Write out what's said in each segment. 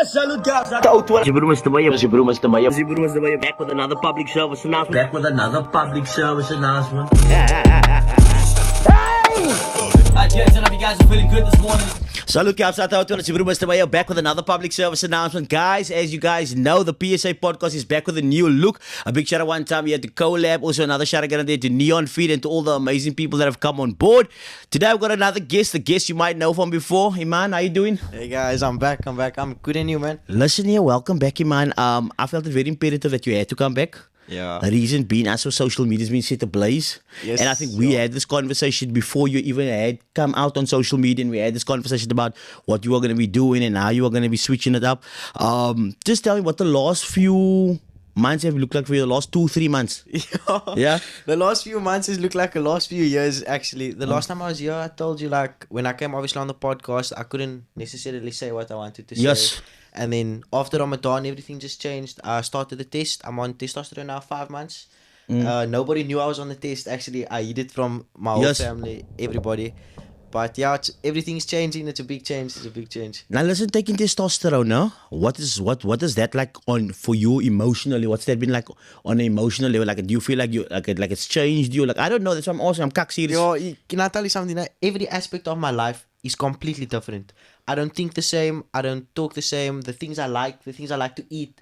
Salute guys. Jibrumas to Maya. Jibrumas to Maya. Jibrumas to Maya. Back with another public service announcement. Back with another public service announcement. I don't know if you guys are feeling good this morning. Salute guys. Jibrumas to Maya. Back with another public service announcement. Guys, as you guys know, the PSA podcast is back with a new look. A big shout out one time here to Collab. Also another shout out there to Neon Feed and to all the amazing people that have come on board. Today I've got another guest. The guest you might know from before. Iman, how you doing? Hey guys, I'm back. I'm good and you, man? Listen here, welcome back, Iman. I felt it very imperative that you had to come back. Yeah. The reason being, as for social media has been set ablaze. Yes, and I think we had this conversation before you even had come out on social media, and we had this conversation about what you are going to be doing and how you are going to be switching it up. Just tell me what the last few months have looked like for you, the last 2-3 months. Yeah? The last few months has looked like the last few years, actually. The last time I was here, I told you, like, when I came obviously on the podcast, I couldn't necessarily say what I wanted to say. Yes. And then after Ramadan, everything just changed. I started the test. I'm on testosterone now 5 months. Nobody knew I was on the test. Actually, I hid it from my whole family, everybody. But yeah, everything's changing. It's a big change. It's a big change. Now listen, taking testosterone now, what is that like on for you emotionally? What's that been like on an emotional level? Like, do you feel like like it's changed you? Like, I don't know. That's why I'm asking. I'm cock serious. Yo, can I tell you something? Every aspect of my life is completely different. I don't think the same. I don't talk the same. The things I like to eat,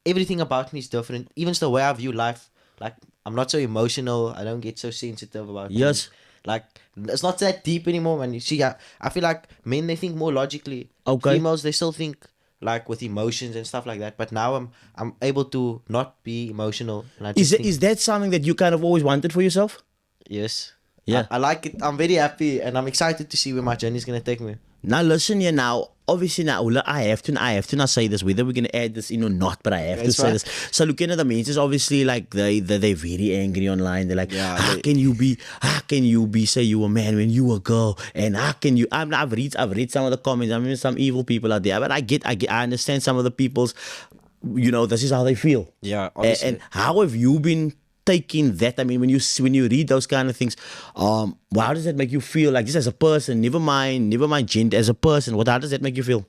everything about me is different. Even the way I view life. Like, I'm not so emotional. I don't get so sensitive about things. Like, it's not that deep anymore, man. You see, I feel like men, they think more logically. Okay. Females, they still think like with emotions and stuff like that. But now I'm able to not be emotional. And Is that something that you kind of always wanted for yourself? Yes. Yeah. I like it. I'm very happy and I'm excited to see where my journey is going to take me. Now listen here now. Obviously now I have to now say this, whether we're gonna add this in or not, but I have to say this. So looking at the mentions, obviously like they're very angry online. They're like, how can you be say you a man when you a girl? And how can you I've read some of the comments. I mean some evil people out there, but I understand some of the people's, this is how they feel. Yeah, obviously. And how have you been taking that? I mean, when you read those kind of things, how does that make you feel? Like, just as a person, never mind gender, as a person, how does that make you feel?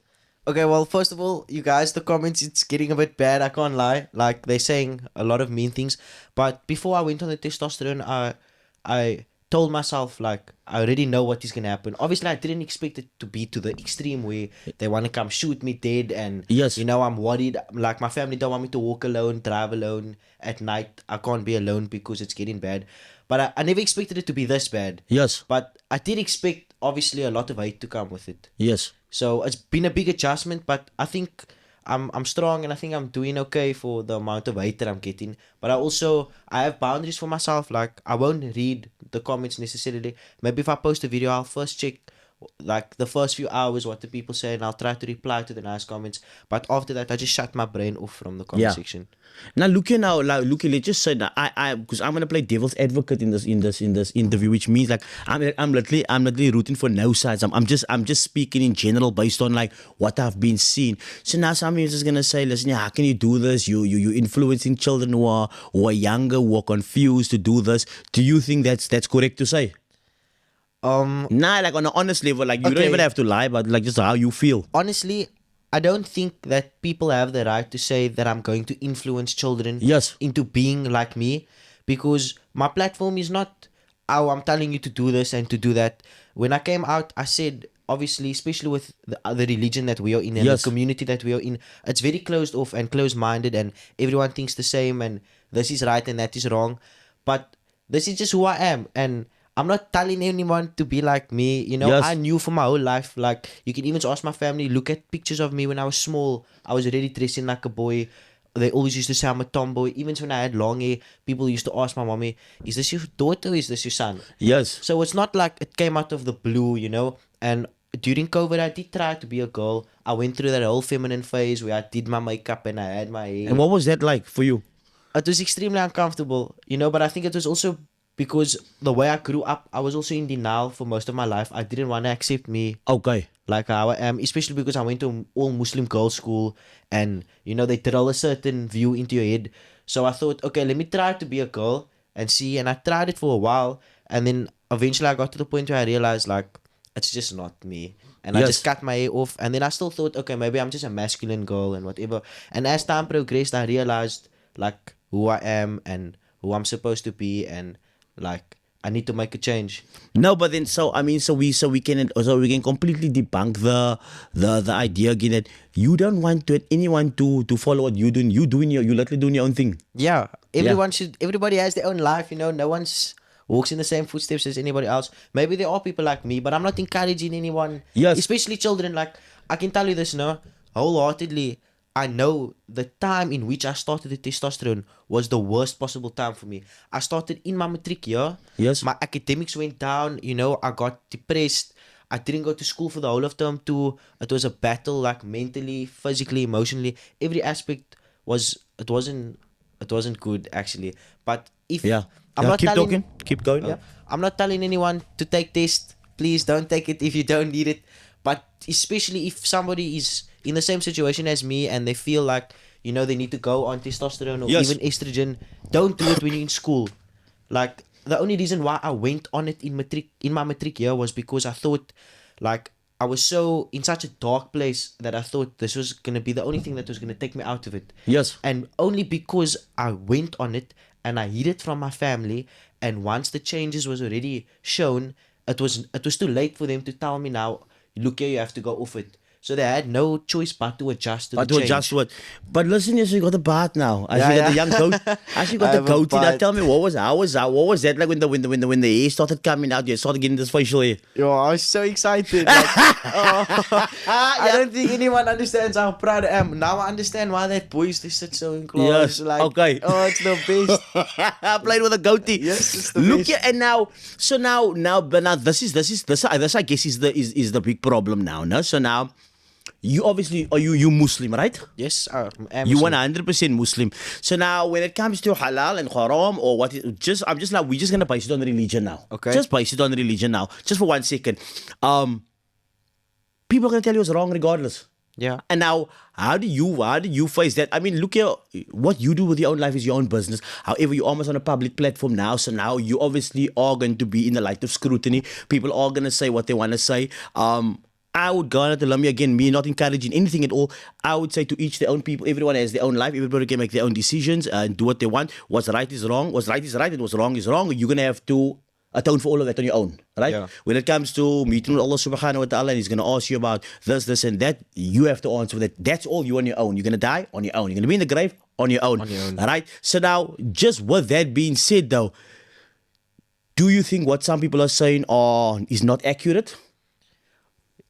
Okay, well, first of all, you guys, the comments, it's getting a bit bad, I can't lie. Like, they're saying a lot of mean things. But before I went on the testosterone, I told myself, like, I already know what is going to happen. Obviously, I didn't expect it to be to the extreme where they want to come shoot me dead. And, I'm worried. Like, my family don't want me to walk alone, drive alone at night. I can't be alone because it's getting bad. But I never expected it to be this bad. Yes. But I did expect, obviously, a lot of hate to come with it. Yes. So it's been a big adjustment, but I think I'm strong and I think I'm doing okay for the amount of hate that I'm getting. But I have boundaries for myself. Like, I won't read the comments necessarily. Maybe if I post a video, I'll first check like the first few hours what the people say, and I'll try to reply to the nice comments. But after that, I just shut my brain off from the comment section. Now look here let's just say that because I'm gonna play devil's advocate in this interview, which means like I'm literally rooting for no sides. I'm just speaking in general based on like what I've been seeing. So now some of you is gonna say, listen, how can you do this? You influencing children who are younger, who are confused to do this. Do you think that's correct to say? Like on an honest level, like you don't even have to lie, but like just how you feel. Honestly, I don't think that people have the right to say that I'm going to influence children into being like me, because my platform is not, I'm telling you to do this and to do that. When I came out, I said, obviously, especially with the religion that we are in and the community that we are in, it's very closed off and closed-minded, and everyone thinks the same, and this is right and that is wrong. But this is just who I am, and I'm not telling anyone to be like me. I knew for my whole life. Like, you can even ask my family, look at pictures of me when I was small. I was already dressing like a boy. They always used to say I'm a tomboy. Even when I had long hair, people used to ask my mommy, is this your daughter or is this your son? Yes. So it's not like it came out of the blue, And during COVID, I did try to be a girl. I went through that whole feminine phase where I did my makeup and I had my hair. And what was that like for you? It was extremely uncomfortable, but I think it was also because the way I grew up, I was also in denial for most of my life. I didn't want to accept me like how I am, especially because I went to an all-Muslim girls' school and, they drill a certain view into your head. So I thought, okay, let me try to be a girl and see. And I tried it for a while. And then eventually I got to the point where I realized, like, it's just not me. And I just cut my hair off. And then I still thought, okay, maybe I'm just a masculine girl and whatever. And as time progressed, I realized like who I am and who I'm supposed to be, and like I need to make a change. No, but then so we can completely debunk the idea again that you don't want anyone to follow what you're doing. You're literally doing your own thing. Yeah, everybody has their own life, no one's walks in the same footsteps as anybody else. Maybe there are people like me, but I'm not encouraging anyone, especially children. Like, I can tell you this, wholeheartedly, I know the time in which I started the testosterone was the worst possible time for me. I started in my matric year. Yes. My academics went down, I got depressed. I didn't go to school for the whole of term 2. It was a battle, like mentally, physically, emotionally. Every aspect it wasn't good, actually. But if I'm not keep telling, talking, keep going. yeah, I'm not telling anyone to take tests. Please don't take it if you don't need it. But especially if somebody is in the same situation as me and they feel like, they need to go on testosterone or even estrogen, don't do it when you're in school. Like, the only reason why I went on it in my matric year was because I thought, like, I was so in such a dark place that I thought this was going to be the only thing that was going to take me out of it. Yes. And only because I went on it and I hid it from my family, and once the changes was already shown, it was too late for them to tell me, now, look here, you have to go off it. So they had no choice but to adjust to the change. Adjust what? But listen, you got the bat now. You got the young goat. You got the goatee. Now tell me, what was that like when the hair started coming out? You started getting this facial hair. Yo, I was so excited. Like, I don't think anyone understands how proud I am. Now I understand why that boys they sit so in class. Yes. Like, okay. Oh, it's the best. I played with a goatee. Yes, it's the Look best. here, and now this I guess is the big problem now. No, so now. You obviously are you Muslim, right? Yes, I am. You 100% Muslim. So now, when it comes to halal and haram or what, we're just gonna base it on religion now. Okay. Just base it on religion now. Just for 1 second. People are gonna tell you it's wrong regardless. Yeah. And now, how do you face that? I mean, look here. What you do with your own life is your own business. However, you're almost on a public platform now. So now you obviously are going to be in the light of scrutiny. People are gonna say what they want to say. I would go on to Lamia again, me not encouraging anything at all. I would say to each their own people. Everyone has their own life. Everybody can make their own decisions and do what they want. What's right is wrong. What's right is right and what's wrong is wrong. You're going to have to atone for all of that on your own, right? Yeah. When it comes to meeting with Allah subhanahu wa ta'ala and He's going to ask you about this and that, you have to answer that. That's all you on your own. You're going to die on your own. You're going to be in the grave on your own. Right? So now, just with that being said though, do you think what some people are saying is not accurate?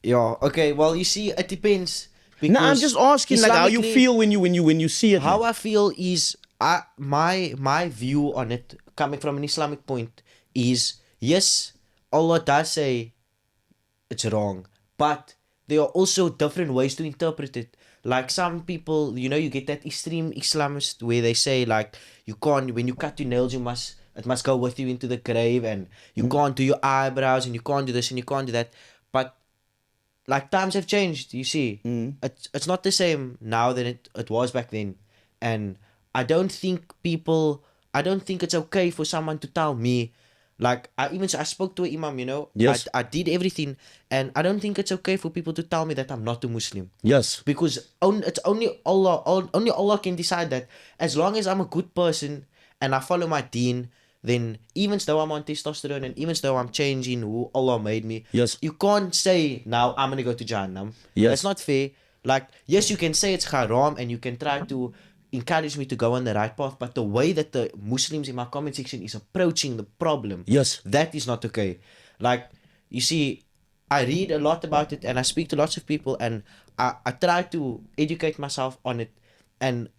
Yeah. Okay. Well, you see, it depends. No, I'm just asking, like, how you feel when you see it. How I feel is, my view on it, coming from an Islamic point, is yes, Allah does say it's wrong, but there are also different ways to interpret it. Like some people, you get that extreme Islamist where they say, like, you can't, when you cut your nails, it must go with you into the grave, and you can't do your eyebrows, and you can't do this and you can't do that. But like, times have changed, you see. It's not the same now than it was back then. And I don't think it's okay for someone to tell me, like, I spoke to an imam, Yes. I did everything, and I don't think it's okay for people to tell me that I'm not a Muslim. Yes. Because it's only Allah can decide that. As long as I'm a good person and I follow my deen, then even though I'm on testosterone and even though I'm changing who Allah made me, Yes. you can't say, now I'm going to go to Jahannam. Yes. That's not fair. Like, yes, you can say it's haram and you can try to encourage me to go on the right path, but the way that the Muslims in my comment section is approaching the problem, Yes. that is not okay. Like, you see, I read a lot about it and I speak to lots of people, and I try to educate myself on it, and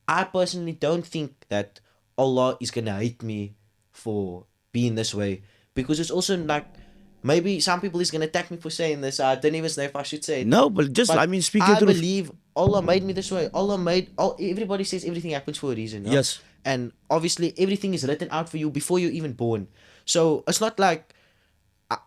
I personally don't think that Allah is going to hate me for being this way, because it's also like, maybe some people is going to attack me for saying this. I don't even know if I should say it. No, but speaking I to believe Allah made me this way. Everybody says everything happens for a reason. Yes. And obviously everything is written out for you before you're even born. So it's not like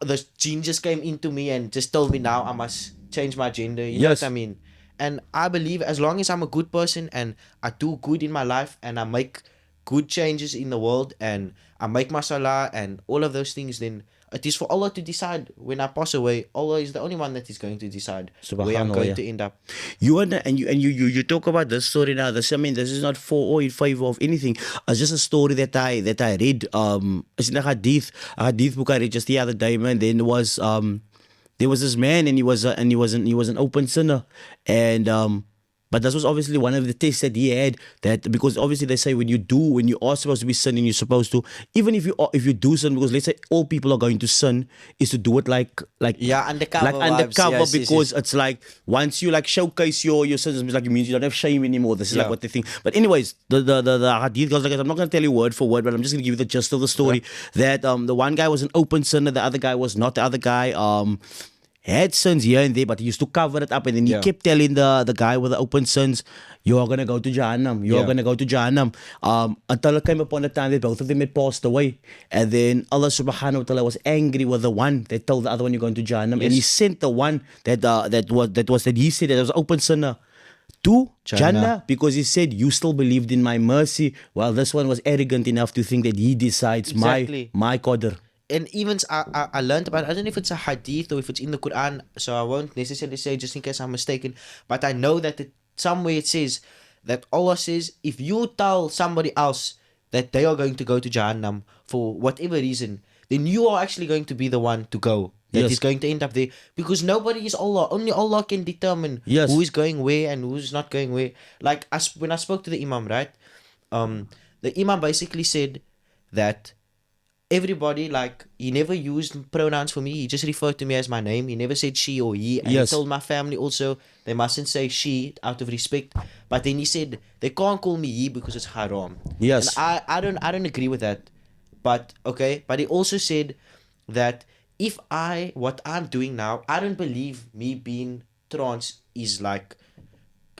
the gene just came into me and just told me now I must change my gender. You know what I mean? And I believe as long as I'm a good person and I do good in my life and I make good changes in the world and I make my salah and all of those things, then It is for Allah to decide. When I pass away, Allah is the only one that is going to decide where I'm going to end up. You talk about this story now. This is not for or in favor of anything. It's just a story that I read. It's in a hadith book I read just the other day, man. Then there was this man, and he was an open sinner, and but this was obviously one of the tests that he had. That because obviously they say when you are supposed to be sinning, you're supposed to, even if you do sin, because let's say all people are going to sin, is to do it like undercover because it's like once you like showcase your sins, it's like it means you don't have shame anymore. This is like what they think. But anyways, the hadith goes like this. I'm not going to tell you word for word, but I'm just going to give you the gist of the story. That the one guy was an open sinner, the other guy was not. The other guy had sins here and there, but he used to cover it up, and then he kept telling the guy with the open sins, "You're gonna go to Jahannam. You're gonna go to Jahannam." Until it came upon the time that both of them had passed away, and then Allah Subhanahu wa Taala was angry with the one that told the other one, "You're going to Jahannam," and He sent the one that he said that was open sinner to Jannah, because he said, "You still believed in my mercy," while this one was arrogant enough to think that he decides my qadr. And even I learned about, I don't know if it's a hadith or if it's in the Quran, so I won't necessarily say just in case I'm mistaken, but I know that somewhere it says that Allah says, if you tell somebody else that they are going to go to Jahannam for whatever reason, then you are actually going to be the one to go. That is going to end up there, because nobody is Allah. Only Allah can determine who is going where and who's not going where. Like when I spoke to the Imam, right? The Imam basically said that everybody, like, he never used pronouns for me. He just referred to me as my name. He never said she or he. And he told my family also they mustn't say she out of respect. But then he said they can't call me he because it's haram. Yes. And I don't agree with that. But okay. But he also said that if what I'm doing now, I don't believe me being trans is like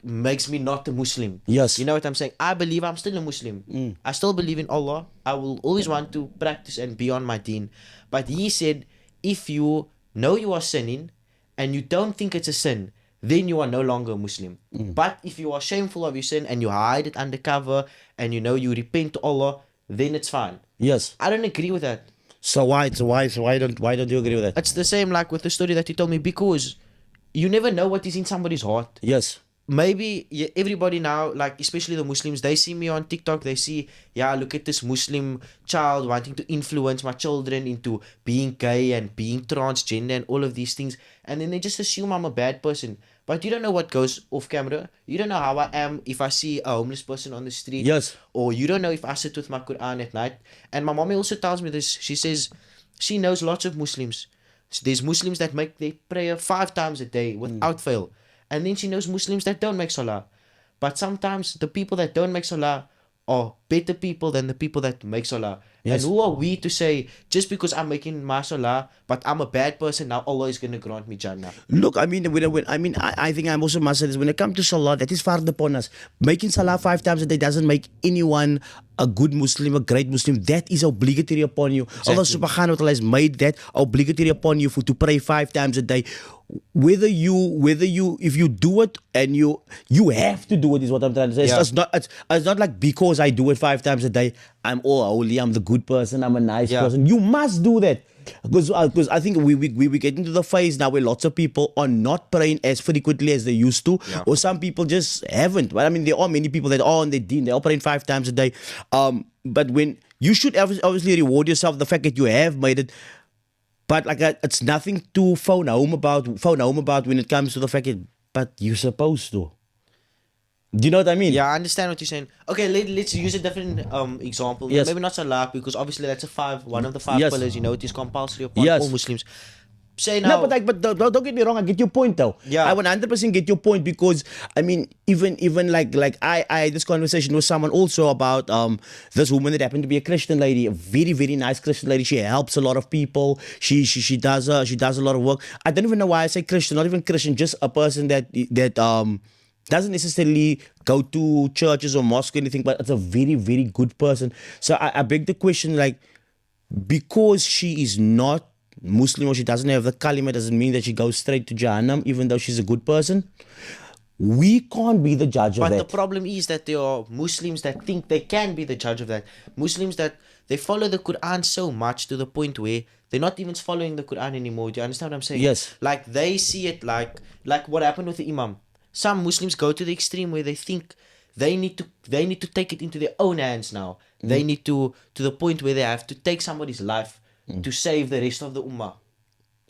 makes me not a Muslim. Yes. You know what I'm saying? I believe I'm still a Muslim. I still believe in Allah. I will always want to practice and be on my deen. But he said, if you know you are sinning and you don't think it's a sin, then you are no longer a Muslim. But if you are shameful of your sin and you hide it undercover and you repent to Allah, then it's fine. Yes. I don't agree with that. So why don't you agree with that? It's the same like with the story that you told me, because you never know what is in somebody's heart. Yes. Maybe everybody now, like especially the Muslims, they see me on TikTok, they see, look at this Muslim child wanting to influence my children into being gay and being transgender and all of these things, and then they just assume I'm a bad person. But you don't know what goes off camera. You don't know how I am if I see a homeless person on the street. Yes. Or you don't know if I sit with my Quran at night. And my mommy also tells me this. She says she knows lots of Muslims. So there's Muslims that make their prayer 5 times a day without fail. And then she knows Muslims that don't make salah. But sometimes the people that don't make salah are better people than the people that make salah. Yes. And who are we to say, just because I'm making my salah, but I'm a bad person, now Allah is going to grant me Jannah? Look, I think I also must say this. When it comes to salah, that is fard upon us. Making salah 5 times a day doesn't make anyone a good Muslim, a great Muslim. That is obligatory upon you. Exactly. Allah subhanahu wa ta'ala has made that obligatory upon you to pray 5 times a day. If you do it and you have to do it, is what I'm trying to say. Yeah. It's not like because I do it 5 times a day, I'm all holy, I'm the good person, I'm a nice person. You must do that. Because I think we get into the phase now where lots of people are not praying as frequently as they used to, or some people just haven't. But I mean, there are many people that are on their deen, they are praying 5 times a day. But when you should obviously reward yourself the fact that you have made it. But like it's nothing to phone home about when it comes to the fact that, but you're supposed to. Do you know what I mean? Yeah, I understand what you're saying. Okay, let's use a different example. Yes. Maybe not salah, because obviously that's one of the 5 pillars. It is compulsory upon all Muslims. Say now. No, but don't get me wrong. I get your point though. Yeah. I 100% get your point, because I mean, even like I had this conversation with someone also about this woman that happened to be a Christian lady, a very, very nice Christian lady. She helps a lot of people. She does a lot of work. I don't even know why I say Christian. Not even Christian. Just a person that doesn't necessarily go to churches or mosque or anything, but it's a very, very good person. So I beg the question, like, because she is not Muslim or she doesn't have the kalima, doesn't mean that she goes straight to Jahannam, even though she's a good person. We can't be the judge of But that. the problem is that there are Muslims that think they can be the judge of that. Muslims that they follow the Quran so much to the point where they're not even following the Quran anymore. Do you understand what I'm saying? Yes. Like they see it like what happened with the Imam. Some Muslims go to the extreme where they think they need to take it into their own hands now. They need to the point where they have to take somebody's life to save the rest of the ummah.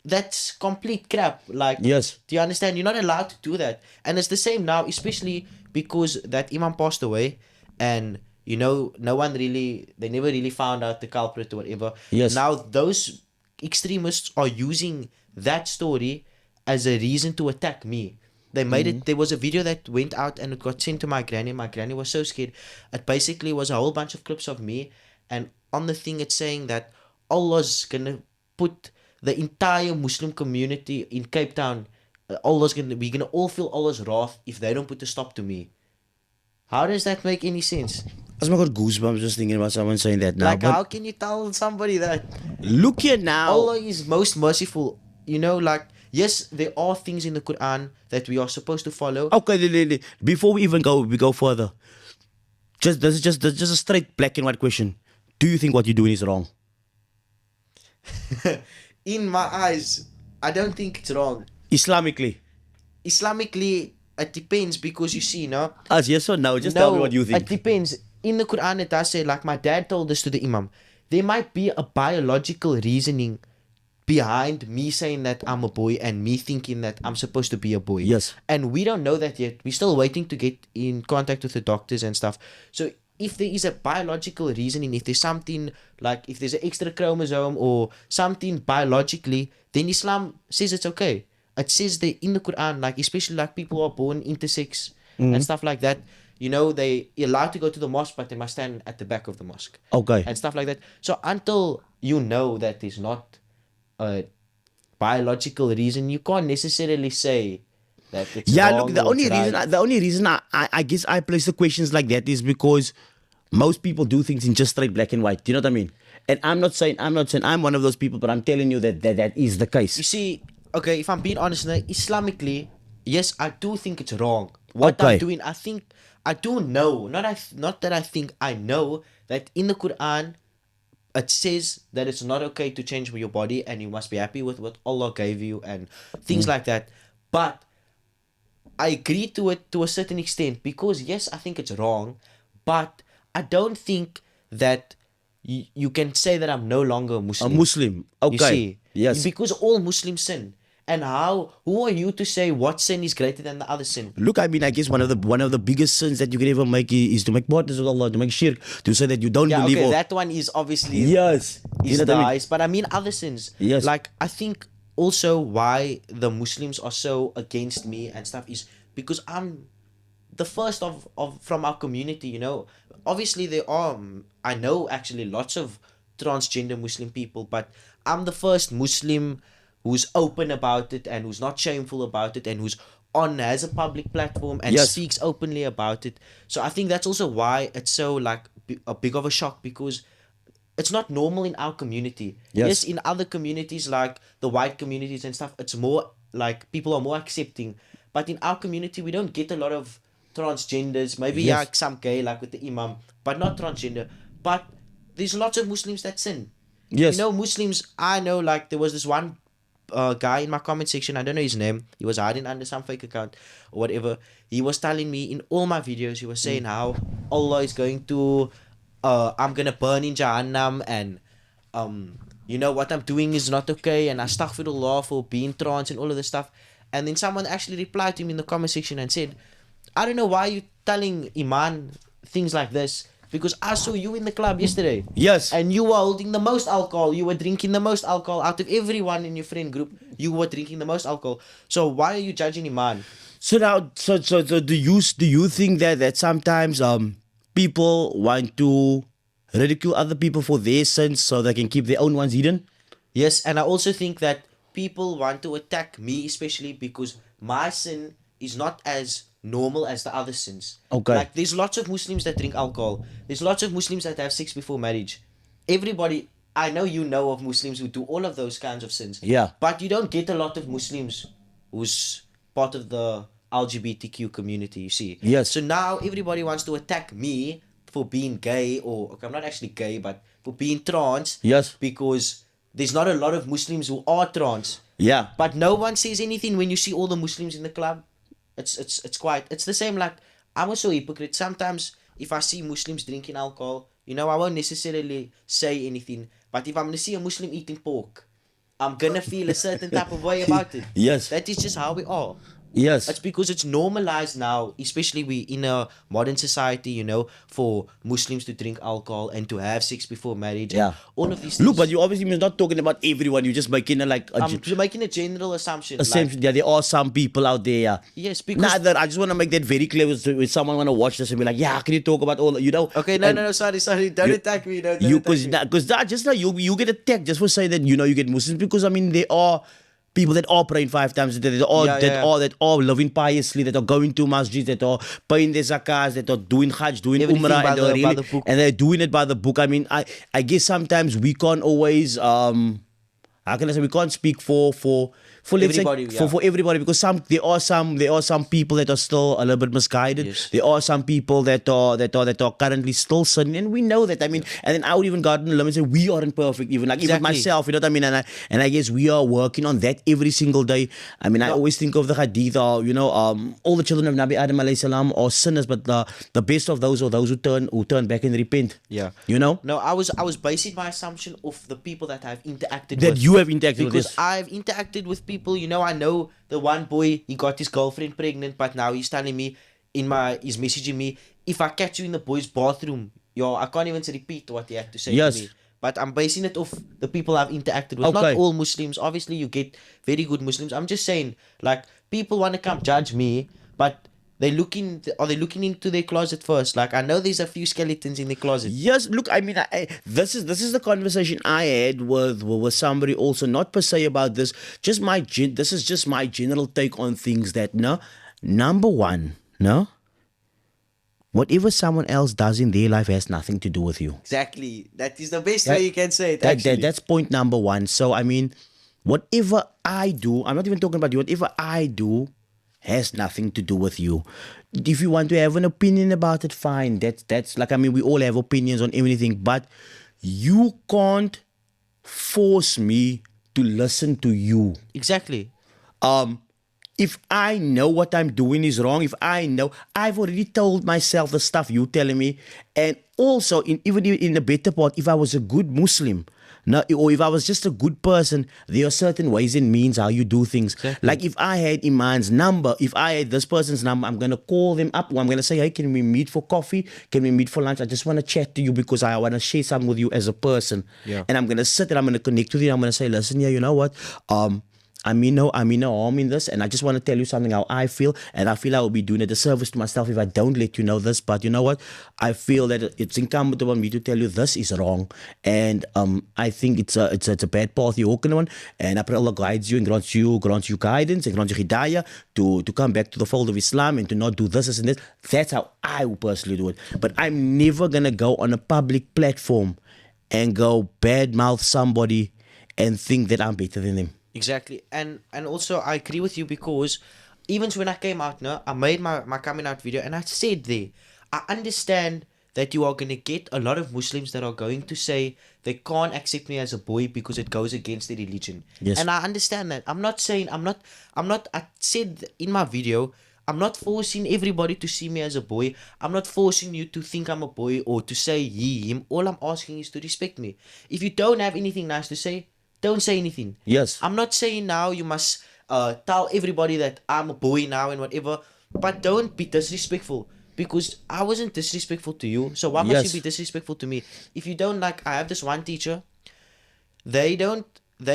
That's complete crap. Like, Yes. do you understand? You're not allowed to do that. And it's the same now, especially because that Imam passed away and no one really, they never really found out the culprit or whatever. Yes. Now those extremists are using that story as a reason to attack me. They made it, there was a video that went out and it got sent to my granny. My granny was so scared. It basically was a whole bunch of clips of me, and on the thing it's saying that Allah's gonna put the entire Muslim community in Cape Town, we're gonna all feel Allah's wrath if they don't put a stop to me. How does that make any sense? I got goosebumps just thinking about someone saying that now. Like, how can you tell somebody that? Look here now. Allah is most merciful. Like, yes, there are things in the Quran that we are supposed to follow. Okay, before we even go further, this is just a straight black and white question. Do you think what you're doing is wrong? In my eyes, I don't think it's wrong. Islamically, it depends, because you see, no? As yes or no? Just tell me what you think. It depends. In the Quran, it does say, like my dad told this to the Imam, there might be a biological reasoning behind me saying that I'm a boy and me thinking that I'm supposed to be a boy. Yes. And we don't know that yet. We're still waiting to get in contact with the doctors and stuff. So if there is a biological reasoning, if there's something like, if there's an extra chromosome or something biologically, then Islam says it's okay. It says that in the Quran, like especially like people who are born intersex and stuff like that, they're allowed to go to the mosque, but they must stand at the back of the mosque. Okay. And stuff like that. So until you know that there's not a biological reason, you can't necessarily say that it's wrong. Look, the only reason I guess I place the questions like that is because most people do things in just straight black and white. Do you know what I mean? And I'm not saying I'm one of those people, but I'm telling you that is the case. You see, okay, if I'm being honest, Islamically, yes, I do think it's wrong. What I'm doing, I do know, not that I think, I know that in the Quran, it says that it's not okay to change your body and you must be happy with what Allah gave you and things like that. But I agree to it to a certain extent, because yes, I think it's wrong, but I don't think that you can say that I'm no longer a Muslim. A Muslim, okay. You see? Yes. Because all Muslims sin. And who are you to say what sin is greater than the other sin? Look, I mean, I guess one of the biggest sins that you can ever make is to make partners with Allah, to make shirk, to say that you don't believe. Okay, that one is obviously yes, is the highest. But I mean other sins. Yes. Like I think also why the Muslims are so against me and stuff is because I'm the first of from our community. Obviously there are I know actually lots of transgender Muslim people, but I'm the first Muslim who's open about it and who's not shameful about it and who's has a public platform and speaks openly about it. So I think that's also why it's so like a big of a shock, because it's not normal in our community. Yes, in other communities like the white communities and stuff, it's more like people are more accepting. But in our community, we don't get a lot of transgenders. Maybe some gay, like with the Imam, but not transgender. But there's lots of Muslims that sin. Yes. Muslims, I know, like there was this one guy in my comment section, I don't know his name, he was hiding under some fake account or whatever. He was telling me in all my videos, he was saying how Allah is going to I'm gonna burn in Jahannam, and what I'm doing is not okay, and astaghfirullah for being trans and all of this stuff. And then someone actually replied to him in the comment section and said, I don't know why you telling Iman things like this, because I saw you in the club yesterday. Yes. And you were holding the most alcohol. You were drinking the most alcohol out of everyone in your friend group. You were drinking the most alcohol. So why are you judging Iman? So now, so do you think that sometimes people want to ridicule other people for their sins so they can keep their own ones hidden? Yes, and I also think that people want to attack me, especially because my sin is not as normal as the other sins. Okay. Like there's lots of Muslims that drink alcohol. There's lots of Muslims that have sex before marriage. Everybody, I know of Muslims who do all of those kinds of sins. Yeah. But you don't get a lot of Muslims who's part of the LGBTQ community, you see. Yes. So now everybody wants to attack me for being gay, or okay, I'm not actually gay, but for being trans. Yes. Because there's not a lot of Muslims who are trans. Yeah. But no one says anything when you see all the Muslims in the club. It's the same. Like, I'm also a hypocrite. Sometimes if I see Muslims drinking alcohol, I won't necessarily say anything. But if I'm gonna see a Muslim eating pork, I'm gonna feel a certain type of way about it. Yes. That is just how we are. Yes. It's because it's normalized now, especially we in a modern society, for Muslims to drink alcohol and to have sex before marriage. Yeah. And all of these things. Look, but you obviously not talking about everyone. You're just making I'm making a general assumption. yeah, there are some people out there. Yeah. Yes, because I just want to make that very clear with someone want to watch this and be like, yeah, can you talk about all, Okay, no, sorry, don't attack me. Don't because that just like you get attacked just for saying that you get Muslims, because I mean there are people that are praying 5 times a day, that are living piously, that are going to masjid, that are paying their zakahs, that are doing hajj, doing Everything umrah, by and they're the book. and they're doing it by the book. I mean, I guess sometimes we can't always how can I say, we can't speak for let's Everybody, say yeah. for everybody, because there are some people that are still a little bit misguided. Yes. There are some people that are currently still sinning, and we know that. I mean, and then I would even go out on the limb and say we aren't perfect, even Exactly. myself. You know what I mean? And I guess we are working on that every single day. I mean, I always think of the hadith, all the children of Nabi Adam alayhi salam are sinners, but the best of those are those who turn back and repent. Yeah. No, I was basing my assumption of the people that I've interacted that with. you have interacted with. Because I've interacted with people, I know the one boy, he got his girlfriend pregnant, but now he's telling me he's messaging me, if I catch you in the boy's bathroom, I can't even repeat what he had to say to me. But I'm basing it off the people I've interacted with. Okay. Not all Muslims. Obviously, you get very good Muslims. I'm just saying, like, people want to come judge me, but are they looking into their closet first? Like, I know there's a few skeletons in the closet. Yes, look, I mean, this is the conversation I had with somebody also, not per se about this. This is just my general take on things. That number one, whatever someone else does in their life has nothing to do with you. Exactly. That is the best way you can say it. That's point number one. So I mean, whatever I do, I'm not even talking about you. Whatever I do has nothing to do with you. If you want to have an opinion about it, fine. That's like, I mean, we all have opinions on everything, but you can't force me to listen to you. Exactly. If I know what I'm doing is wrong, if I know, I've already told myself the stuff you're telling me. And also, even in the better part, if I was a good Muslim, or if I was just a good person, there are certain ways and means how you do things. Exactly. Like if I had Iman's number, if I had this person's number, I'm going to call them up, or I'm going to say, hey, can we meet for coffee? Can we meet for lunch? I just want to chat to you because I want to share something with you as a person. Yeah. And I'm going to sit and I'm going to connect with you. I'm going to say, listen, yeah, you know what? I mean no harm in this, and I just want to tell you something how I feel, and I feel I will be doing a disservice to myself if I don't let you know this. But you know what? I feel that it's incumbent upon me to tell you this is wrong, and I think it's a bad path you're walking on, and I pray Allah guides you and grants you guidance and grants you hidayah to come back to the fold of Islam and to not do this and this. That's how I would personally do it. But I'm never gonna go on a public platform and go badmouth somebody and think that I'm better than them. Exactly. And also I agree with you, because even when I came out now, I made my coming out video, and I said there, I understand that you are going to get a lot of Muslims that are going to say they can't accept me as a boy because it goes against their religion. Yes. And I understand that. I said in my video, I'm not forcing everybody to see me as a boy. I'm not forcing you to think I'm a boy or to say he, him. All I'm asking is to respect me. If you don't have anything nice to say, don't say anything. Yes. I'm not saying now you must tell everybody that I'm a boy now and whatever, but don't be disrespectful, because I wasn't disrespectful to you. So why must you be disrespectful to me? If you don't, like, I have this one teacher, they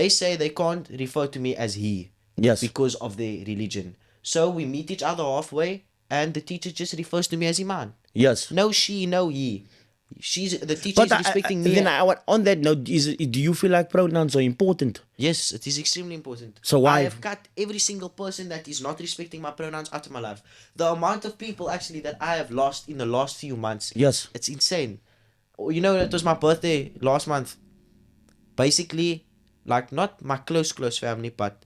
say they can't refer to me as he. Yes. Because of their religion. So we meet each other halfway, and the teacher just refers to me as Iman. Yes. No she, no he. The teacher is respecting me. Then on that note, do you feel like pronouns are important? Yes, it is extremely important. So why? I have cut every single person that is not respecting my pronouns out of my life. The amount of people actually that I have lost in the last few months. Yes. It's insane. You know, it was my birthday last month. Basically, like, not my close family, but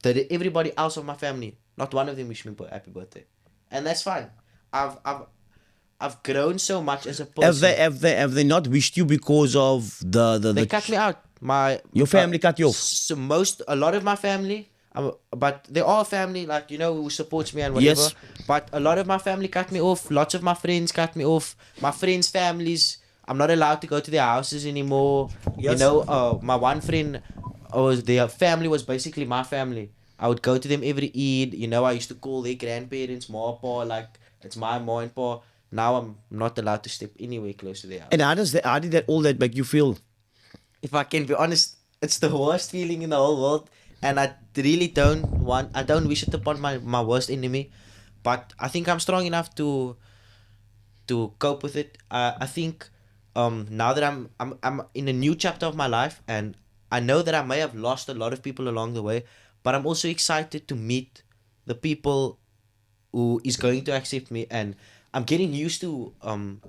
everybody else of my family Not one of them wished me happy birthday, and that's fine. I've grown so much as a person. Have they not wished you because of They cut me out. Your family cut you off. So a lot of my family, but they are family, like, you know, who supports me and whatever. Yes. But a lot of my family cut me off. Lots of my friends cut me off. My friends' families, I'm not allowed to go to their houses anymore. Yes. You know, my one friend, their family was basically my family. I would go to them every Eid. You know, I used to call their grandparents ma, pa, like it's my ma and pa. Now I'm not allowed to step anywhere close to their house. And how did that all that make you feel? If I can be honest, it's the worst feeling in the whole world, and I really I don't wish it upon my worst enemy, but I think I'm strong enough to cope with it. I think now that I'm in a new chapter of my life, and I know that I may have lost a lot of people along the way, but I'm also excited to meet the people who is going to accept me, and I'm getting used to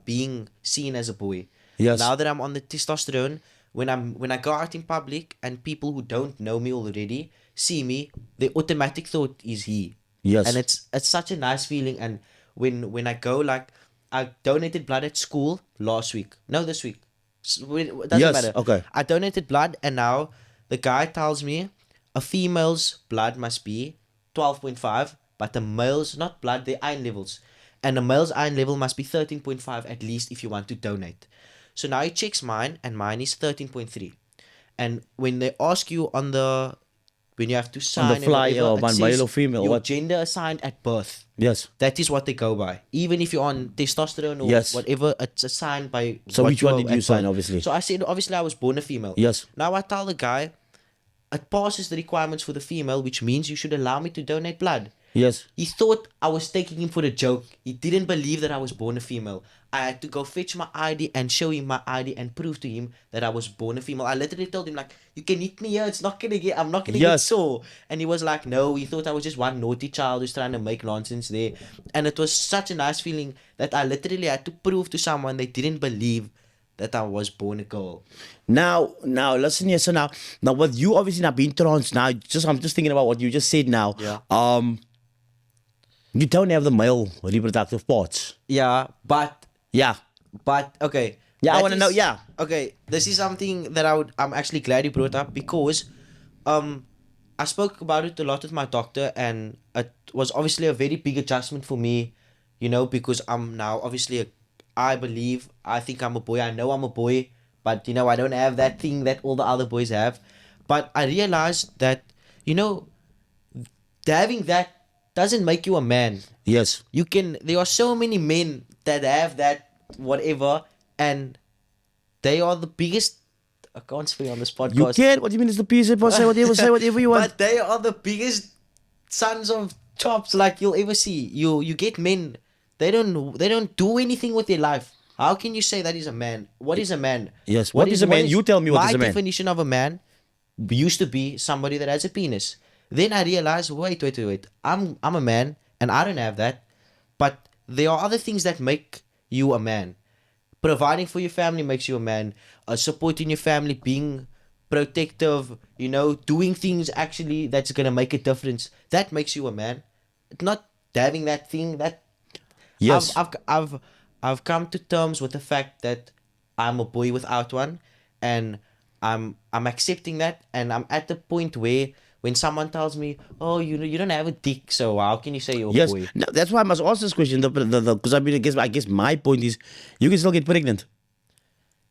being seen as a boy. Yes. Now that I'm on the testosterone, when I go out in public and people who don't know me already see me, the automatic thought is he. Yes. And it's such a nice feeling. And when I go, like, I donated blood at school last week. No, this week. It doesn't Yes, matter. okay. I donated blood, and now the guy tells me a female's blood must be 12.5, but the male's not blood, the iron levels. And the male's iron level must be 13.5 at least if you want to donate. So now he checks mine, and mine is 13.3. And when they ask you when you have to sign On the flyer, and whatever, or it male says or female, your what? gender assigned at birth. Yes. That is what they go by. Even if you're on testosterone or Yes. whatever, it's assigned by. So what which one you're did you at sign, birth. obviously? So I said, obviously, I was born a female. Yes. Now I tell the guy, it passes the requirements for the female, which means you should allow me to donate blood. Yes. He thought I was taking him for a joke. He didn't believe that I was born a female. I had to go fetch my ID and show him my ID and prove to him that I was born a female. I literally told him, like, you can hit me here. I'm not gonna get Yes. sore. And he was like, no, he thought I was just one naughty child who's trying to make nonsense there. And it was such a nice feeling that I literally had to prove to someone they didn't believe that I was born a girl. Now, listen here. So now, with you obviously not being trans, now, I'm just thinking about what you just said now. Yeah. You don't have the male reproductive parts. Yeah, but okay. Yeah, I That want to know. is- Yeah. Okay, this is something that I'm actually glad you brought up, because I spoke about it a lot with my doctor, and it was obviously a very big adjustment for me, you know, because I'm now obviously I think I'm a boy. I know I'm a boy, but, you know, I don't have that thing that all the other boys have. But I realized that, you know, having that doesn't make you a man. Yes. There are so many men that have that whatever, and they are the biggest. I can't speak on this podcast. You can. What do you mean? It's the piece of say whatever you want. But they are the biggest sons of chops like you'll ever see. You get men. They don't do anything with their life. How can you say that is a man? What is a man? Yes. What is a man? You tell me what is a man. My definition of a man used to be somebody that has a penis. Then I realized, wait. I'm a man, and I don't have that. But there are other things that make you a man. Providing for your family makes you a man. Supporting your family, being protective, you know, doing things actually that's gonna make a difference. That makes you a man. Not having that thing that. Yes. I've come to terms with the fact that I'm a boy without one, and I'm accepting that, and I'm at the point where when someone tells me, "Oh, you don't have a dick, so how can you say you're a boy?" Yes. No, that's why I must ask this question. Because I guess my point is, you can still get pregnant.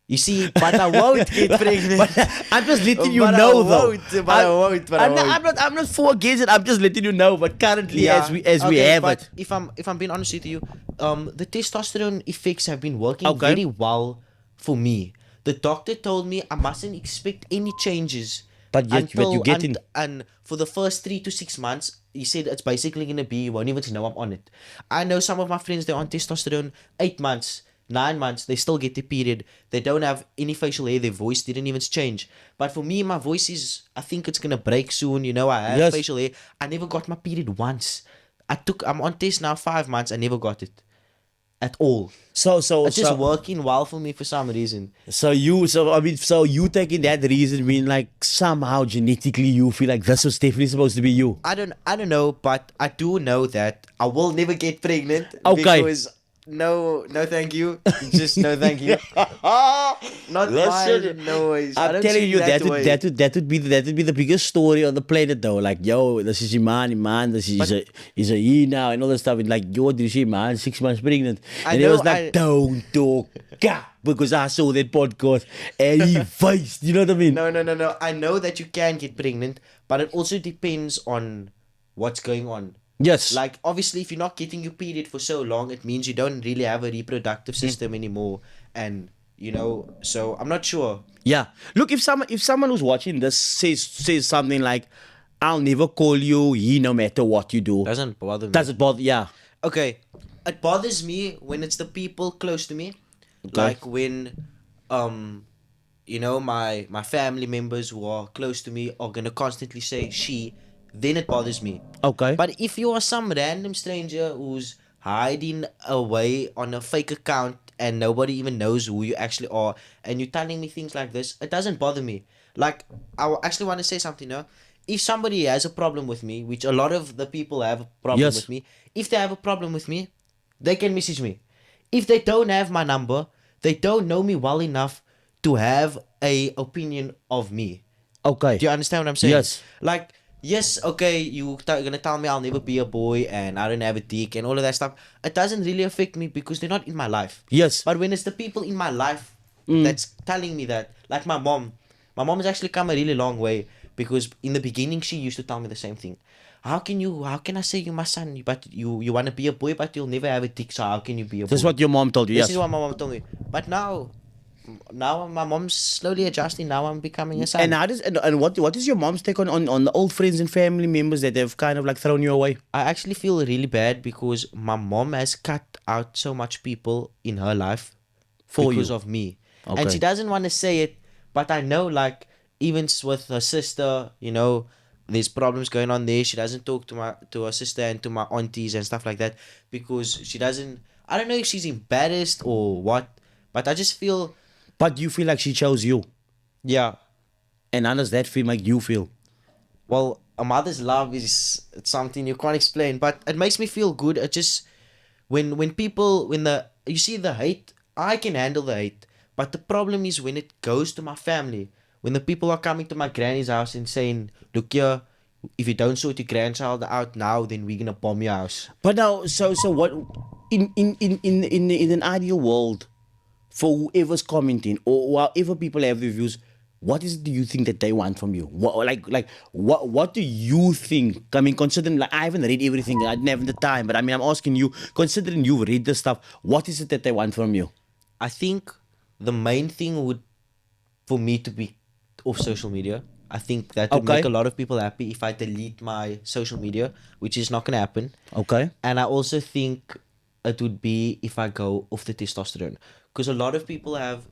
You see, but I won't get pregnant. But I'm just letting you But I know, won't, though. but I won't, but I won't. I'm not for or against it. I'm just letting you know. But currently, as we have but it, if I'm being honest with you, the testosterone effects have been working Okay. very well for me. The doctor told me I mustn't expect any changes. But you get in. And for the first 3 to 6 months, he said it's basically gonna be, you won't even know I'm on it. I know some of my friends, they're on testosterone 8 months, 9 months, they still get their period. They don't have any facial hair, their voice didn't even change. But for me, my voice is, I think it's gonna break soon. You know, I have Yes. facial hair. I never got my period once. I'm on test now 5 months, I never got it. at all. So It's just working well for me for some reason. So you taking that reason mean like somehow genetically you feel like this was definitely supposed to be you. I don't know, but I do know that I will never get pregnant. Okay. Because no thank you. Just no thank you. Not Listen, mine, no ways. I I'm don't telling see you that that way. would be the biggest story on the planet though. Like yo, this is Iman, this is a he now and all that stuff. And like yo, this is Iman 6 months pregnant, I and it know, was like don't talk. Because I saw that podcast and he faced, you know what I mean? No. I know that you can get pregnant, but it also depends on what's going on. Yes. Like obviously, if you're not getting your period for so long, it means you don't really have a reproductive system anymore, and so I'm not sure. Yeah. Look, if someone who's watching this says something like, "I'll never call you he no matter what you do," Doesn't bother me. does it bother? Yeah. Okay, it bothers me when it's the people close to me, like when, my family members who are close to me are gonna constantly say she, then it bothers me. Okay. But if you are some random stranger who's hiding away on a fake account and nobody even knows who you actually are, and you're telling me things like this, it doesn't bother me. Like, actually want to say something now. If somebody has a problem with me, which a lot of the people have a problem Yes. with me, if they have a problem with me, they can message me. If they don't have my number, they don't know me well enough to have a opinion of me. Okay. Do you understand what I'm saying? Yes. Like, yes, okay, you're gonna tell me I'll never be a boy and I don't have a dick and all of that stuff. It doesn't really affect me because they're not in my life. Yes. But when it's the people in my life that's telling me that, like my mom has actually come a really long way, because in the beginning she used to tell me the same thing. How can I say you're my son, but you want to be a boy, but you'll never have a dick, so how can you be a boy? This is what your mom told you. This Yes. is what my mom told me. But now my mom's slowly adjusting. Now I'm becoming a son. And how does and what is your mom's take on the old friends and family members that have kind of like thrown you away? I actually feel really bad because my mom has cut out so much people in her life because of me. Okay. And she doesn't want to say it, but I know, like, even with her sister, there's problems going on there. She doesn't talk to her sister and to my aunties and stuff like that because she doesn't. I don't know if she's embarrassed or what, but I just feel. But you feel like she chose you. Yeah. And how does that feel like you feel? Well, a mother's love it's something you can't explain, but it makes me feel good. It just when you see the hate, I can handle the hate, but the problem is when it goes to my family, when the people are coming to my granny's house and saying, "Look here, if you don't sort your grandchild out now, then we're gonna bomb your house." But now, so what? In an ideal world, for whoever's commenting or however people have their views, what is it do you think that they want from you? What do you think? I mean, considering like I haven't read everything, I didn't have the time, but I mean, I'm asking you, considering you've read this stuff, what is it that they want from you? I think the main thing would for me to be off social media. I think that would make a lot of people happy if I delete my social media, which is not gonna happen. Okay. And I also think it would be if I go off the testosterone, because a lot of people have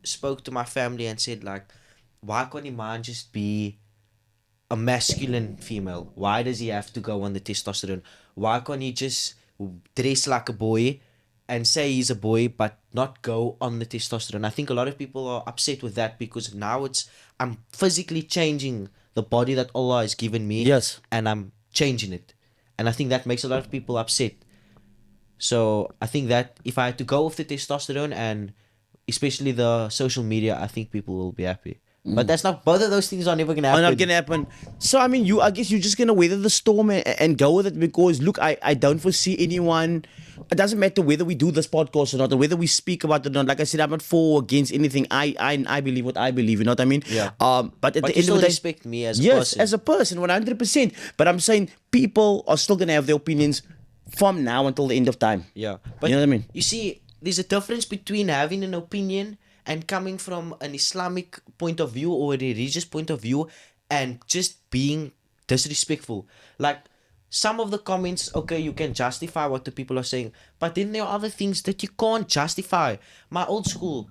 spoke to my family and said, like, why can't Iman just be a masculine female? Why does he have to go on the testosterone? Why can't he just dress like a boy and say he's a boy but not go on the testosterone? I think a lot of people are upset with that because now I'm physically changing the body that Allah has given me. Yes. And I'm changing it. And I think that makes a lot of people upset. So I think that if I had to go off the testosterone and especially the social media, I think people will be happy. But that's not, both of those things are never going to happen. Not gonna happen. So I mean, I guess you're just gonna weather the storm and go with it, because look, I don't foresee anyone. It doesn't matter whether we do this podcast or not, or whether we speak about it or not. Like I said, I'm not for or against anything. I believe what I believe. You know what I mean? Yeah. But at But the you end still of the day, respect me as a yes, person. as a person, 100%. But I'm saying people are still gonna have their opinions from now until the end of time. Yeah. But you know what I mean? You see, there's a difference between having an opinion and coming from an Islamic point of view or a religious point of view and just being disrespectful. Like, some of the comments, okay, you can justify what the people are saying, but then there are other things that you can't justify. My old school,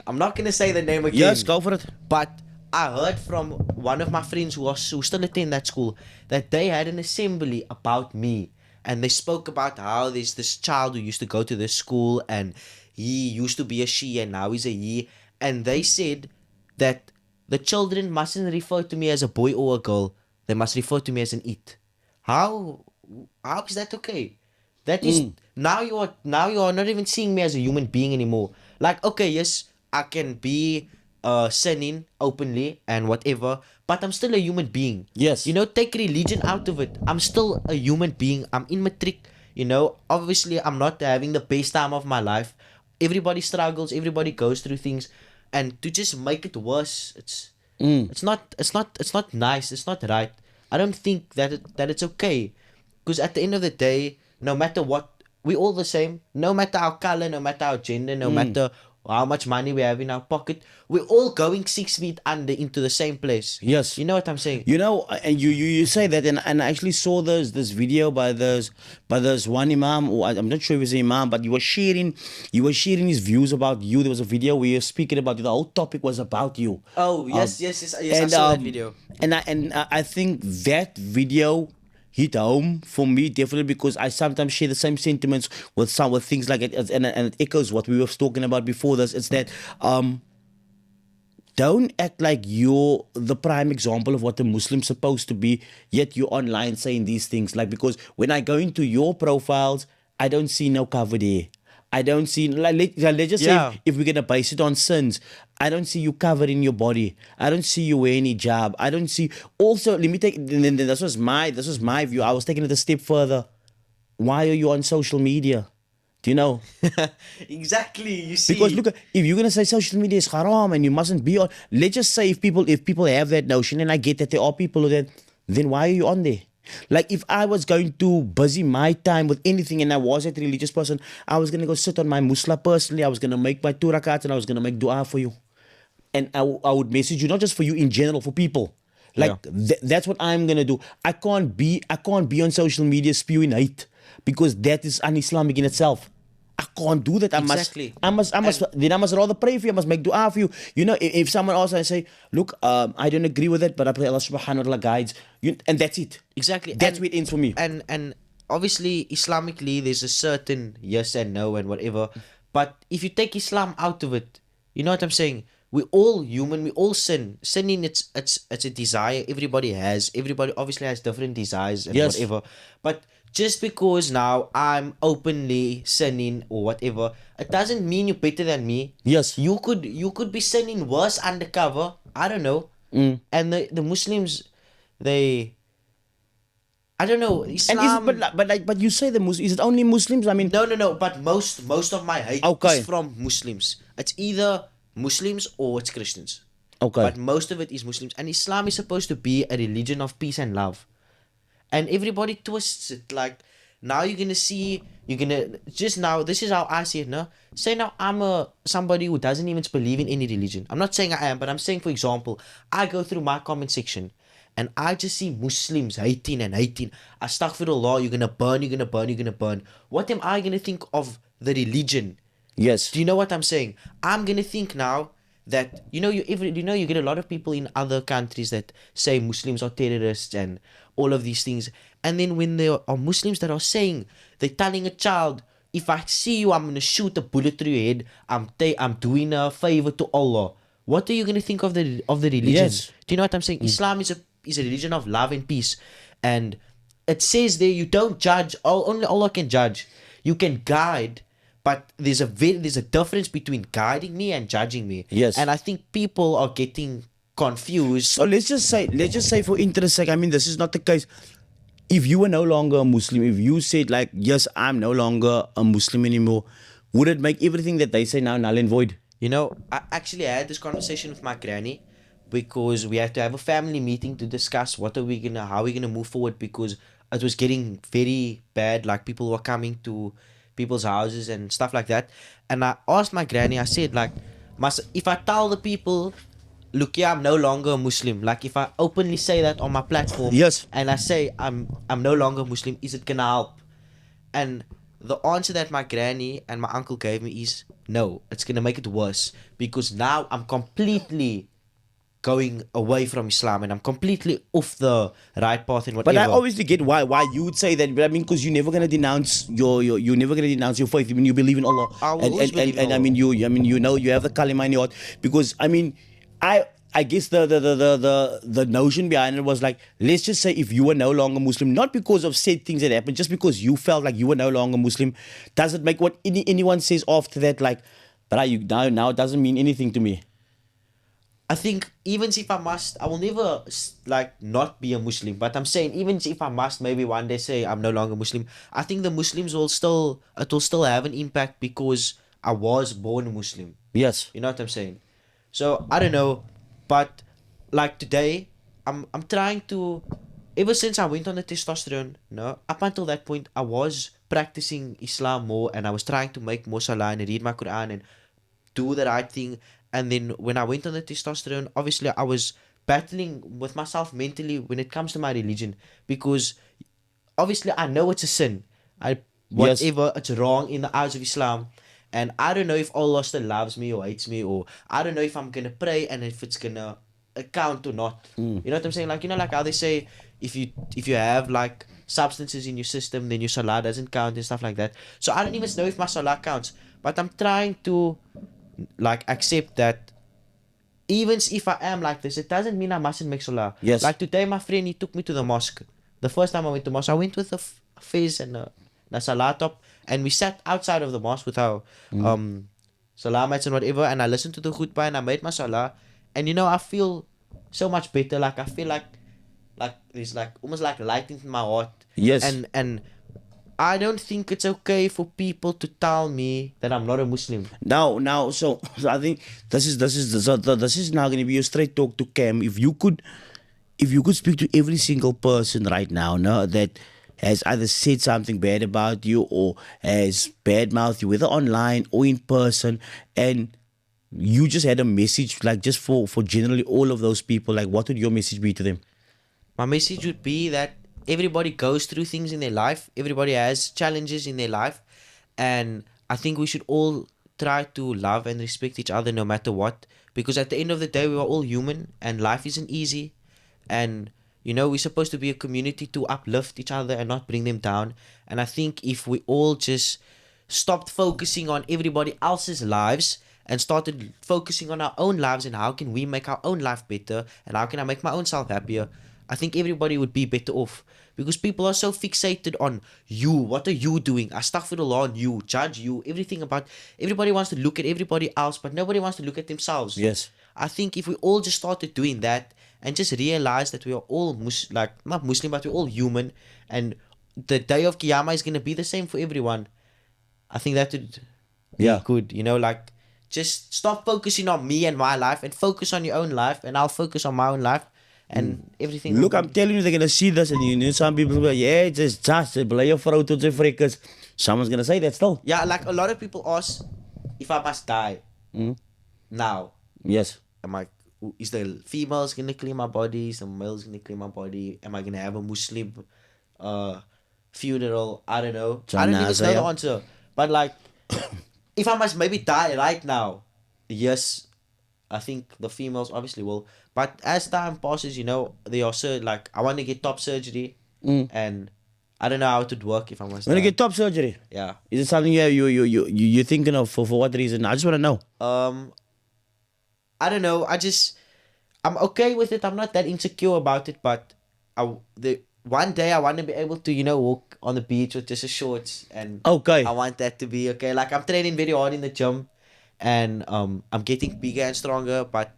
I'm not going to say the name again. Yes, go for it. But I heard from one of my friends who still attend that school that they had an assembly about me. and they spoke about how there's this child who used to go to this school and he used to be a she and now he's a he, and they said that the children mustn't refer to me as a boy or a girl. They must refer to me as an it. How is that okay? That is now you are not even seeing me as a human being anymore. Like, okay, yes, I can be sinning openly and whatever, but I'm still a human being. Yes. You know, take religion out of it. I'm still a human being. I'm in matric. You know, obviously I'm not having the best time of my life. Everybody struggles, everybody goes through things, and to just make it worse, it's not nice, it's not right. I don't think that it's okay. Because at the end of the day, no matter what, we all the same. No matter our color, no matter our gender, no matter how much money we have in our pocket, we're all going 6 feet under into the same place. Yes. You know what I'm saying? You know, and you say that, and I actually saw this video by this one imam. Or I'm not sure if it's an imam, but you were sharing his views about you. There was a video where you're speaking about you. The whole topic was about you. Oh yes, I saw that video. And I think that video hit home for me definitely, because I sometimes share the same sentiments with some with things like it, and it echoes what we were talking about before this. It's that don't act like you're the prime example of what a Muslim's supposed to be, yet you're online saying these things. Like, because when I go into your profiles, I don't see no cover there. I don't see, let's just say, if we're going to base it on sins, I don't see you covered in your body. I don't see you wearing hijab. I don't see, also, let me take, then this was my view. I was taking it a step further. Why are you on social media? Do you know? Exactly, you see. Because look, if you're gonna say social media is haram and you mustn't be on, let's just say if people have that notion, and I get that there are people who that, then why are you on there? Like, if I was going to busy my time with anything and I was a religious person, I was gonna go sit on my musla personally. I was gonna make my 2 rakats and I was gonna make dua for you, and I would message you, not just for you, in general, for people. Like, that's what I'm gonna do. I can't be on social media spewing hate, because that is un-Islamic in itself. I can't do that. I must rather pray for you. I must make dua for you. You know, if someone else, I say, look, I don't agree with it, but I pray Allah subhanahu wa ta'ala guides you, and that's it. Exactly. That's where it ends for me. And obviously, Islamically, there's a certain yes and no and whatever. But if you take Islam out of it, you know what I'm saying? We're all human. We all sin. Sinning, it's a desire. Everybody obviously has different desires and whatever. But just because now I'm openly sinning or whatever, it doesn't mean you're better than me. Yes. You could be sinning worse undercover. I don't know. And the Muslims, I don't know. Islam. And but you say the Muslims. Is it only Muslims? I mean, No. But most of my hate is from Muslims. It's either Muslims or it's Christians. Okay. But most of it is Muslims, and Islam is supposed to be a religion of peace and love. And everybody twists it. Like, now this is how I see it now. Say now I'm somebody who doesn't even believe in any religion. I'm not saying I am, but I'm saying, for example, I go through my comment section and I just see Muslims hating. Astaghfirullah, you're gonna burn. What am I gonna think of the religion? Yes. Do you know what I'm saying? I'm gonna think now that you get a lot of people in other countries that say Muslims are terrorists and all of these things, and then when there are Muslims that are saying, they're telling a child, if I see you, I'm gonna shoot a bullet through your head. I'm doing a favor to Allah. What are you gonna think of the religion? Yes. Do you know what I'm saying? Islam is a religion of love and peace, and it says there you don't judge. Only Allah can judge. You can guide. But there's a difference between guiding me and judging me. Yes. And I think people are getting confused. So let's just say for interest's sake, I mean, this is not the case. If you were no longer a Muslim, if you said like, yes, I'm no longer a Muslim anymore, would it make everything that they say now null and void? You know, I had this conversation with my granny, because we had to have a family meeting to discuss how are we gonna move forward, because it was getting very bad. Like, people were coming to people's houses and stuff like that. And I asked my granny, I said, like, if I tell the people, look, I'm no longer a Muslim, like, if I openly say that on my platform, yes, and I say I'm no longer Muslim, is it gonna help? And the answer that my granny and my uncle gave me is no, it's gonna make it worse, because now I'm completely going away from Islam and I'm completely off the right path and whatever. But I obviously get why you would say that. But I mean, because you're never gonna denounce you're never gonna denounce your faith. I mean, you believe in Allah, I will always believe in and I Allah. mean you know you have the kalima in your heart. Because I mean, I guess the notion behind it was like, let's just say if you were no longer Muslim, not because of said things that happened, just because you felt like you were no longer Muslim, doesn't make what anyone says after that like, but you now it doesn't mean anything to me. I think even if I must, I will never like not be a Muslim. But I'm saying even if I must, maybe one day say I'm no longer Muslim. I think the Muslims will still have an impact because I was born Muslim. Yes. You know what I'm saying? So I don't know, but like today, I'm trying to. Ever since I went on the testosterone, no, up until that point, I was practicing Islam more, and I was trying to make more salah and read my Quran and do the right thing. And then when I went on the testosterone, obviously I was battling with myself mentally when it comes to my religion, because obviously I know it's a sin. Whatever, it's wrong in the eyes of Islam. And I don't know if Allah still loves me or hates me, or I don't know if I'm gonna pray and if it's gonna count or not. You know what I'm saying? Like, you know, like how they say if you have like substances in your system, then your salah doesn't count and stuff like that. So I don't even know if my salah counts. But I'm trying to like accept that even if I am like this, it doesn't mean I mustn't make salah. Yes. Like today, my friend, he took me to the mosque. The first time I went to mosque, I went with a fez and a salah top, and we sat outside of the mosque with our salah mates and whatever, and I listened to the khutbah and I made my salah, and you know, I feel so much better. Like I feel like there's like almost like light in my heart. Yes. And I don't think it's okay for people to tell me that I'm not a Muslim. Now, so I think this is now going to be a straight talk to Cam. If you could speak to every single person right now, no, that has either said something bad about you or has badmouthed you, whether online or in person, and you just had a message, like just for generally all of those people, like what would your message be to them? My message would be that everybody goes through things in their life. Everybody has challenges in their life. And I think we should all try to love and respect each other no matter what. Because at the end of the day, we are all human and life isn't easy. And, you know, we're supposed to be a community to uplift each other and not bring them down. And I think if we all just stopped focusing on everybody else's lives and started focusing on our own lives and how can we make our own life better and how can I make my own self happier, I think everybody would be better off. Because people are so fixated on you. What are you doing? Astaghfirullah on you. Judge you. Everything about... Everybody wants to look at everybody else, but nobody wants to look at themselves. Yes. I think if we all just started doing that and just realize that we are all not Muslim, but we're all human, and the day of Qiyamah is going to be the same for everyone, I think that would be good. You know, like, just stop focusing on me and my life and focus on your own life, and I'll focus on my own life. And everything. Look, I'm telling you, they're gonna see this, and you know, some people will be like, yeah, it's just play your throat to the freakers. Someone's gonna say that still. Yeah, like a lot of people ask if I must die now. Yes. Is the females gonna clean my body? Is the males gonna clean my body? Am I gonna have a Muslim funeral? I don't know. I don't even know the answer. But like, if I must maybe die right now, yes, I think the females obviously will. But as time passes, you know, they also like, I want to get top surgery, and I don't know how it would work if I must. Want to get top surgery? Yeah. Is it something you're thinking of for what reason? I just want to know. I don't know. I'm okay with it. I'm not that insecure about it, but one day I want to be able to, you know, walk on the beach with just a shorts, and okay. I want that to be okay. Like, I'm training very hard in the gym, and I'm getting bigger and stronger, but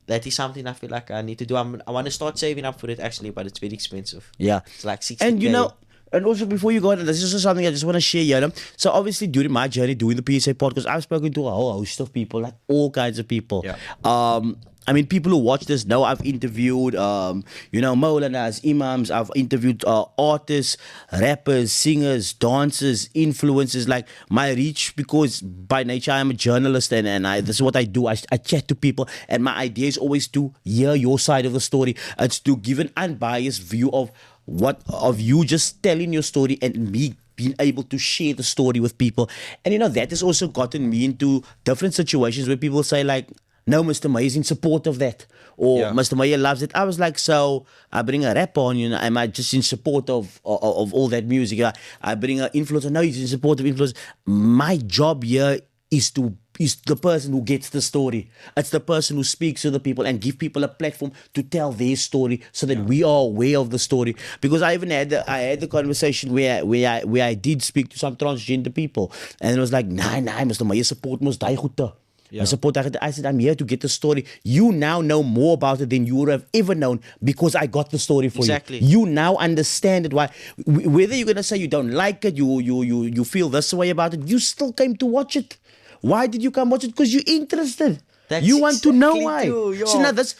that is something I feel like I need to do. I want to start saving up for it actually, but it's very expensive. Yeah. It's like 60K. And you know, and also before you go on, this is also something I just want to share here. So obviously during my journey doing the PSA podcast, I've spoken to a whole host of people, like all kinds of people. Yeah. I mean, people who watch this know I've interviewed, you know, Maulanas, Imams. I've interviewed artists, rappers, singers, dancers, influencers. Like, my reach, because by nature I'm a journalist, and this is what I do. I chat to people, and my idea is always to hear your side of the story. It's to give an unbiased view of you just telling your story, and me being able to share the story with people. And you know, that has also gotten me into different situations where people say like, no, Mr. May is in support of that. Or Yeah. Mr. May loves it. I was like, so I bring a rapper on, am I just in support of all that music? I bring an influencer. No, he's in support of influence. My job here is the person who gets the story. It's the person who speaks to the people and give people a platform to tell their story so that we are aware of the story. Because I even had the conversation where I did speak to some transgender people, and it was like, nah, Mr. May support mos daai goede. I support. I said, I'm here to get the story. You now know more about it than you would have ever known because I got the story for Exactly. you. You now understand it. Why? Whether you're gonna say you don't like it, you feel this way about it, you still came to watch it. Why did you come watch it? Because you're interested. That's You want to know exactly why. true, yo.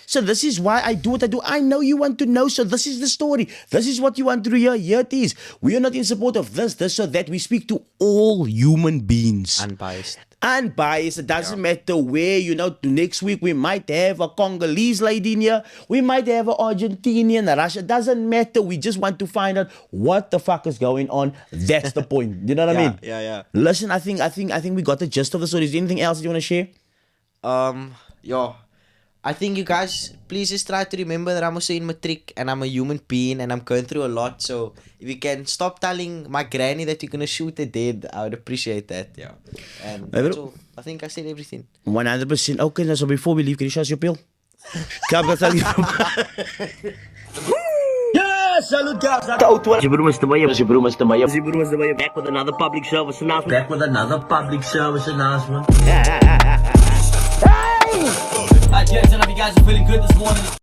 So this is why I do what I do. I know you want to know, so this is the story. This is what you want to hear. Here it is. We are not in support of this, so that. We speak to all human beings. Unbiased. It doesn't matter where, next week we might have a Congolese lady in here. We might have an Argentinian, a Russia. It doesn't matter. We just want to find out what the fuck is going on. That's the point. You know what I mean? Yeah. Listen, I think we got the gist of the story. Is there anything else you want to share? I think you guys, please just try to remember that I'm also in matric and I'm a human being and I'm going through a lot. So if you can stop telling my granny that you're gonna shoot her dead, I would appreciate that. Yeah. And that's all. I think I said everything. 100%. Okay, so before we leave, can you show us your pill? Salute guys. Mr. Maya. Back with another public service announcement. I guess, and I hope you guys are feeling good this morning.